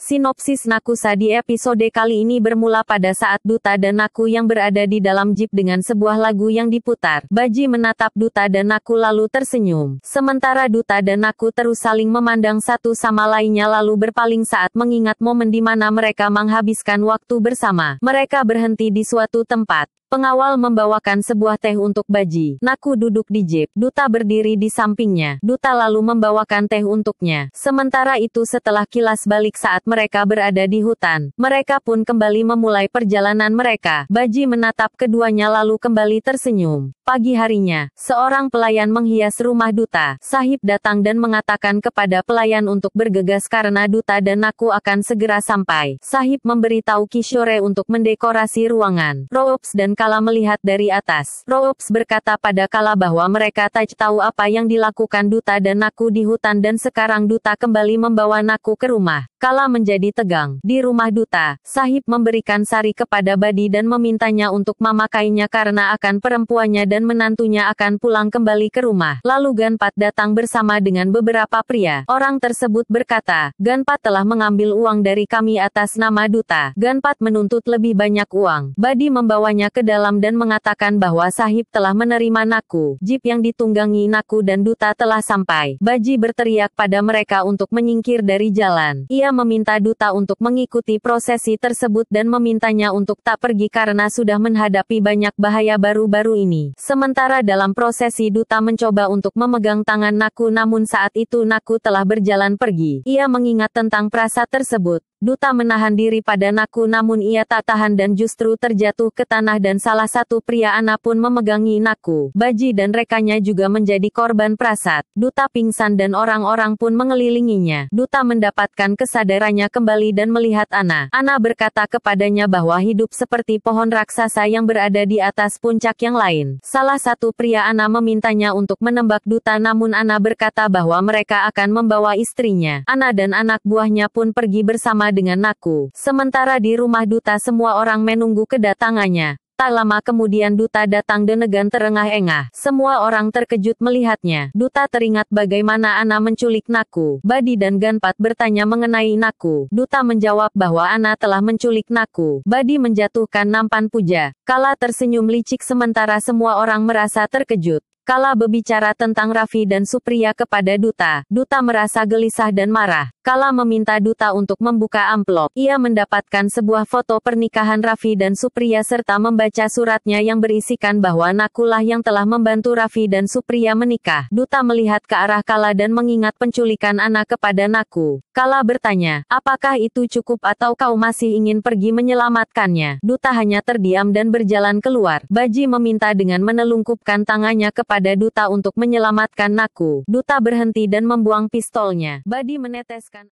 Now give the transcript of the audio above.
Sinopsis Nakusa di episode kali ini bermula pada saat Duta dan Naku yang berada di dalam jeep dengan sebuah lagu yang diputar. Baji menatap Duta dan Naku lalu tersenyum. Sementara Duta dan Naku terus saling memandang satu sama lainnya lalu berpaling saat mengingat momen di mana mereka menghabiskan waktu bersama. Mereka berhenti di suatu tempat. Pengawal membawakan sebuah teh untuk Baji. Naku duduk di jeep. Duta berdiri di sampingnya. Duta lalu membawakan teh untuknya. Sementara itu setelah kilas balik saat mereka berada di hutan, mereka pun kembali memulai perjalanan mereka. Baji menatap keduanya lalu kembali tersenyum. Pagi harinya, seorang pelayan menghias rumah Duta. Sahib datang dan mengatakan kepada pelayan untuk bergegas karena Duta dan Naku akan segera sampai. Sahib memberitahu Kishore untuk mendekorasi ruangan. Roops dan Kala melihat dari atas. Roops berkata pada Kala bahwa mereka tak tahu apa yang dilakukan Duta dan Naku di hutan dan sekarang Duta kembali membawa Naku ke rumah. Kala menjadi tegang. Di rumah Duta, Sahib memberikan sari kepada Badi dan memintanya untuk memakainya karena akan perempuannya dan menantunya akan pulang kembali ke rumah. Lalu Ganpat datang bersama dengan beberapa pria. Orang tersebut berkata, Ganpat telah mengambil uang dari kami atas nama Duta. Ganpat menuntut lebih banyak uang. Badi membawanya ke dalam dan mengatakan bahwa Sahib telah menerima Naku. Jeep yang ditunggangi Naku dan Duta telah sampai. Baji berteriak pada mereka untuk menyingkir dari jalan. Ia meminta Duta untuk mengikuti prosesi tersebut dan memintanya untuk tak pergi karena sudah menghadapi banyak bahaya baru-baru ini. Sementara dalam prosesi Duta mencoba untuk memegang tangan Naku namun saat itu Naku telah berjalan pergi. Ia mengingat tentang prasa tersebut. Duta menahan diri pada Naku namun ia tak tahan dan justru terjatuh ke tanah dan salah satu pria anak pun memegangi Naku. Baji dan rekannya juga menjadi korban prasat. Duta pingsan dan orang-orang pun mengelilinginya. Duta mendapatkan kesadarannya kembali dan melihat Ana. Ana berkata kepadanya bahwa hidup seperti pohon raksasa yang berada di atas puncak yang lain. Salah satu pria Ana memintanya untuk menembak Duta namun Ana berkata bahwa mereka akan membawa istrinya. Ana dan anak buahnya pun pergi bersama dengan Naku. Sementara di rumah Duta semua orang menunggu kedatangannya. Tak lama kemudian Duta datang dengan terengah-engah. Semua orang terkejut melihatnya. Duta teringat bagaimana Ana menculik Naku. Badi dan Ganpat bertanya mengenai Naku. Duta menjawab bahwa Ana telah menculik Naku. Badi menjatuhkan nampan puja. Kala tersenyum licik sementara semua orang merasa terkejut. Kala berbicara tentang Raffi dan Supriya kepada Duta. Duta merasa gelisah dan marah. Kala meminta Duta untuk membuka amplop. Ia mendapatkan sebuah foto pernikahan Raffi dan Supriya serta membaca suratnya yang berisikan bahwa Nakulah yang telah membantu Raffi dan Supriya menikah. Duta melihat ke arah Kala dan mengingat penculikan anak kepada Naku. Kala bertanya, apakah itu cukup atau kau masih ingin pergi menyelamatkannya? Duta hanya terdiam dan berjalan keluar. Baji meminta dengan menelungkupkan tangannya kepada Duta untuk menyelamatkan Naku. Duta berhenti dan membuang pistolnya. Badi meneteskan